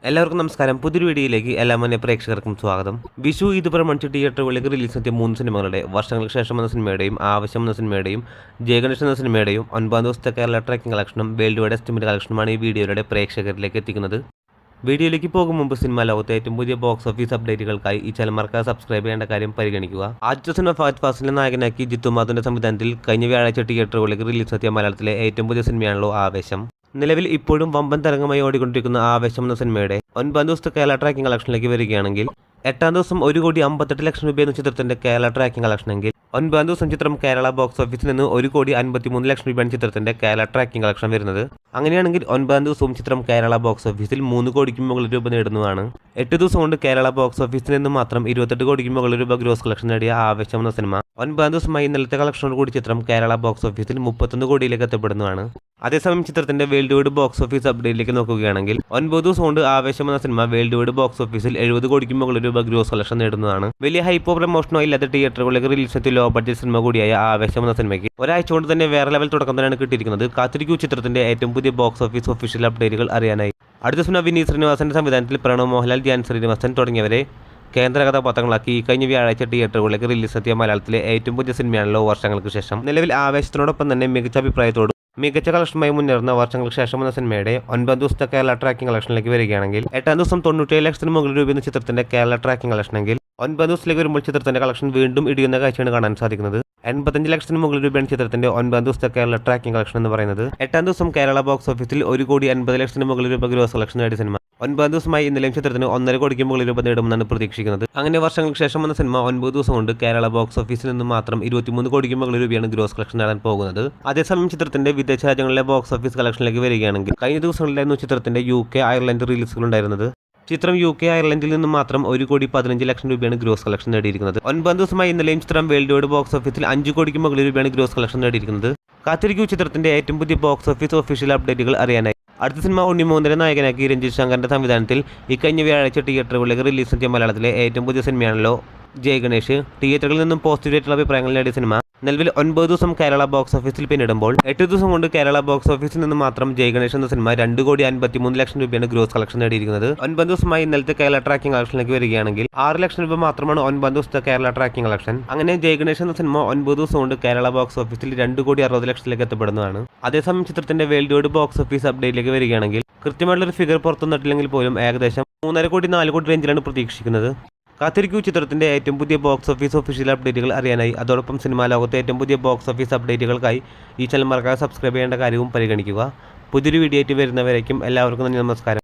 എല്ലാവർക്കും നമസ്കാരം. പുതിയൊരു വീഡിയോയിലേക്ക് എല്ലാ മുന്നേ പ്രേക്ഷകർക്കും സ്വാഗതം. വിഷു ഇത് പ്രമാണിച്ച് തിയേറ്ററുകളിലേക്ക് റിലീസെത്തിയ 3 സിനിമകളുടെ വർഷങ്ങൾക്ക് ശേഷം എന്ന സിനിമയുടെയും ആവശ്യം എന്ന സിനിമയുടെയും ജയഗണേഷ് എന്ന സിനിമയുടെയും 9 ദിവസത്തെ കേരള ട്രാക്കിംഗ് കളക്ഷനും വേൾഡ് വൈഡ് എസ്റ്റിമേറ്റ് കളക്ഷനുമാണ് ഈ വീഡിയോയുടെ പ്രേക്ഷകരിലേക്ക് എത്തിക്കുന്നത്. വീഡിയോയിലേക്ക് പോകും മുമ്പ് സിനിമ ലോകത്തെ ഏറ്റവും പുതിയ ബോക്സ് ഓഫീസ് അപ്ഡേറ്റുകൾക്കായി ഈ ചാനൽ മറക്കാതെ സബ്സ്ക്രൈബ് ചെയ്യേണ്ട കാര്യം പരിഗണിക്കുക. ആദ്യത്തെ സിനിമ ഫഹദ് ഫാസിലിനെ നായകനാക്കി ജിത്തു മാധവന്റെ സംവിധാനത്തിൽ കഴിഞ്ഞ വ്യാഴാഴ്ച തിയേറ്ററുകളിലേക്ക് റിലീസെത്തിയ മലയാളത്തിലെ ഏറ്റവും പുതിയ സിനിമയാണല്ലോ ആവേശം. നിലവിൽ ഇപ്പോഴും വമ്പൻ തരംഗമായി ഓടിക്കൊണ്ടിരിക്കുന്ന ആവേശം എന്ന സിനിമയുടെ 9 ദിവസത്തെ കേരള ട്രാക്കിംഗ് കളക്ഷനിലേക്ക് വരികയാണെങ്കിൽ 8-ാം ദിവസം 1,58,00,000 രൂപയെന്ന ചിത്രത്തിന്റെ കേരള ട്രാക്കിംഗ് കളക്ഷനെങ്കിൽ 9-ാം ദിവസം ചിത്രം കേരള ബോക്സ് ഓഫീസിൽ നിന്ന് 1,53,00,000 രൂപയാണ് ചിത്രത്തിന്റെ കേരള ട്രാക്കിംഗ് കളക്ഷൻ വരുന്നത്. അങ്ങനെയാണെങ്കിൽ 9-ാം ദിവസവും ചിത്രം കേരള ബോക്സ് ഓഫീസിൽ 3 കോടിക്ക് മുകളിൽ രൂപ നേടുന്നതാണ്. 8 ദിവസം കൊണ്ട് കേരള ബോക്സ് ഓഫീസിൽ നിന്ന് മാത്രം 28 കോടിക്ക് മുകളിൽ രൂപ ഗ്രോസ് കളക്ഷൻ നേടിയ ആവേശം എന്ന സിനിമ 9-ാം ദിവസമായി ഇന്നലത്തെ കളക്ഷനോട് കൂടി ചിത്രം കേരള ബോക്സ് ഓഫീസിൽ 31 കോടിയിലേക്ക് എത്തപ്പെടുന്നതാണ്. അതേസമയം ചിത്രത്തിന്റെ വേൾഡ് വൈഡ് ബോക്സ് ഓഫീസ് അപ്ഡേറ്റിലേക്ക് നോക്കുകയാണെങ്കിൽ 9 ദിവസം കൊണ്ട് ആവേശം എന്ന സിനിമ വേൾഡ് വൈഡ് ബോക്സ് ഓഫീസിൽ 70 കോടിക്ക് മുകളിൽ രൂപ ഗ്രോസ് കളക്ഷൻ നേടുന്നതാണ്. വലിയ ഹൈപ്പോ പ്രമോഷനോ ഇല്ലാത്ത തിയേറ്ററുകളിലേക്ക് റിലീസ് എത്തിയ ലോ ബഡ്ജറ്റ് സിനിമ കൂടിയായ ആവേശം എന്ന സിനിമയ്ക്ക് ഒരാഴ്ച കൊണ്ട് തന്നെ വേറെ ലെവൽ തുടക്കം തന്നെയാണ് കിട്ടിയിരിക്കുന്നത്. കാത്തിരിക്കൂ ചിത്രത്തിന്റെ ഏറ്റവും പുതിയ ബോക്സ് ഓഫീസ് ഒഫീഷ്യൽ അപ്ഡേറ്റുകൾ അറിയാനായി. അടുത്ത സിനിമ വിനീത് ശ്രീനിവാസന്റെ സംവിധാനത്തിൽ പ്രണവ് മോഹൻലാൽ, ധ്യാൻ ശ്രീനിവാസൻ തുടങ്ങിയവരെ കേന്ദ്ര കഥാപാത്രങ്ങളാക്കി കഴിഞ്ഞ വ്യാഴാഴ്ച തിയേറ്ററുകളിലേക്ക് റിലീസെത്തിയ മലയാളത്തിലെ ഏറ്റവും പുതിയ സിനിമയാണല്ലോ വർഷങ്ങൾക്ക് ശേഷം. നിലവിൽ ആവേശത്തിനോടൊപ്പം തന്നെ മികച്ച അഭിപ്രായത്തോടും മികച്ച കളക്ഷനുമായി മുന്നേറുന്ന വർഷങ്ങൾക്ക് ശേഷം എന്ന സിനിമയുടെ 9 ദിവസത്തെ കേരള ട്രാക്കിംഗ് കളക്ഷനിലേക്ക് വരികയാണെങ്കിൽ 8-ാം ദിവസം 97 ലക്ഷത്തിന് മുകളിൽ രൂപയെന്ന ചിത്രത്തിന്റെ കേരള ട്രാക്കിംഗ് കളക്ഷനെങ്കിൽ 9 ദിവസത്തിലേക്ക് വരുമ്പോൾ ചിത്രത്തിന്റെ കളക്ഷൻ വീണ്ടും ഇടിയുന്ന കാഴ്ചയാണ് കാണാൻ സാധിക്കുന്നത്. 85 ലക്ഷത്തിന് മുകളിൽ രൂപയാണ് ചിത്രത്തിന്റെ 9 ദിവസത്തെ കേരള ട്രാക്കിംഗ് കളക്ഷൻ എന്ന് പറയുന്നത്. 8-ാം ദിവസം കേരള ബോക്സ് ഓഫീസിൽ 1,50,00,000 മുകളിൽ രൂപ ഗ്രോസ് കളക്ഷൻ നേടിയ സിനിമ 9 ദിവസമായി ഇന്നലെയും ചിത്രത്തിന് 1.5 കോടിക്ക് മുകളിൽ രൂപ നേടുമെന്നാണ് പ്രതീക്ഷിക്കുന്നത്. അങ്ങനെ വർഷങ്ങൾക്ക് ശേഷം എന്ന സിനിമ 9 ദിവസം കൊണ്ട് കേരള ബോക്സ് ഓഫീസിൽ നിന്ന് മാത്രം 23 കോടിക്ക് മുകളിൽ രൂപയാണ് ഗ്രോസ് കളക്ഷൻ നേടാൻ പോകുന്നത്. അതേസമയം ചിത്രത്തിന്റെ വിദേശ രാജ്യങ്ങളിലെ ബോക്സ് ഓഫീസ് കളക്ഷനിലേക്ക് വരികയാണെങ്കിൽ കഴിഞ്ഞ ദിവസങ്ങളിലായിരുന്നു ചിത്രത്തിന്റെ UK, അയർലൻഡ് റിലീസുകൾ ഉണ്ടായിരുന്നത്. ചിത്രം UK, അയർലൻഡിൽ നിന്ന് മാത്രം 1,15,00,000 രൂപയാണ് ഗ്രോസ് കളക്ഷൻ നേടിയിരിക്കുന്നത്. 9 ദിവസമായി ഇന്നലെയും ചിത്രം വേൾഡ് വൈഡ് ബോക്സ് ഓഫീസിൽ 5 കോടിക്ക് മുകളിൽ രൂപയാണ് ഗ്രോസ് കളക്ഷൻ നേടിയിരിക്കുന്നത്. കാത്തിരിക്കൂ ചിത്രത്തിന്റെ ഏറ്റവും പുതിയ ബോക്സ് ഓഫീസ് ഒഫീഷ്യൽ അപ്ഡേറ്റുകൾ അറിയാനായി. അടുത്ത സിനിമ ഉണ്ണിമോഹന്റെ നായകനാക്കി രഞ്ജിത്ത് ശങ്കറിന്റെ സംവിധാനത്തിൽ ഇക്കഴിഞ്ഞ വ്യാഴാഴ്ച തിയേറ്ററുകളിലേക്ക് റിലീസെത്തിയ മലയാളത്തിലെ ഏറ്റവും പുതിയ സിനിമയാണല്ലോ ജയഗണേഷ്. തിയേറ്ററുകളിൽ നിന്നും പോസിറ്റീവായിട്ടുള്ള അഭിപ്രായങ്ങൾ നേടിയ സിനിമ നിലവിൽ 9 ദിവസം കേരള ബോക്സ് ഓഫീസിൽ പിന്നിടുമ്പോൾ 8 ദിവസം കൊണ്ട് കേരള ബോക്സ് ഓഫീസിൽ നിന്ന് മാത്രം ജയഗണേഷ് എന്ന സിനിമ 2,53,00,000 രൂപയാണ് ഗ്രോസ് കളക്ഷൻ നേടിയിരിക്കുന്നത്. 9 ദിവസമായി ഇന്നലത്തെ കേരള ട്രാക്കിംഗ് കളക്ഷനിലേക്ക് വരികയാണെങ്കിൽ 6 ലക്ഷം രൂപ മാത്രമാണ് 9 ദിവസത്തെ കേരള ട്രാക്കിംഗ് കളക്ഷൻ. അങ്ങനെ ജയഗണേഷ് എന്ന സിനിമ 9 ദിവസം കൊണ്ട് കേരള ബോക്സ് ഓഫീസിൽ 2,60,00,000 എത്തപ്പെടുന്നതാണ്. അതേസമയം ചിത്രത്തിന്റെ വേൾഡ് വൈഡ് ബോക്സ് ഓഫീസ് അപ്ഡേറ്റിലേക്ക് വരികയാണെങ്കിൽ കൃത്യമായിട്ടുള്ളൊരു ഫിഗർ പുറത്തുനിന്നിട്ടില്ലെങ്കിൽ പോലും ഏകദേശം 3.5 കോടി 4 കോടി റേഞ്ചിലാണ് പ്രതീക്ഷിക്കുന്നത്. കാത്തിരിക്കൂ ചിത്രത്തിന്റെ ഏറ്റവും പുതിയ ബോക്സ് ഓഫീസ് ഒഫീഷ്യൽ അപ്ഡേറ്റുകൾ അറിയാനായി. അതോടൊപ്പം സിനിമാ ലോകത്തെ ഏറ്റവും പുതിയ ബോക്സ് ഓഫീസ് അപ്ഡേറ്റുകൾക്കായി ഈ ചാനൽ മറക്കാതെ സബ്സ്ക്രൈബ് ചെയ്യേണ്ട കാര്യവും പരിഗണിക്കുക. പുതിയൊരു വീഡിയോ ആയിട്ട് വരുന്നവരേക്കും എല്ലാവർക്കും നന്ദി, നമസ്കാരം.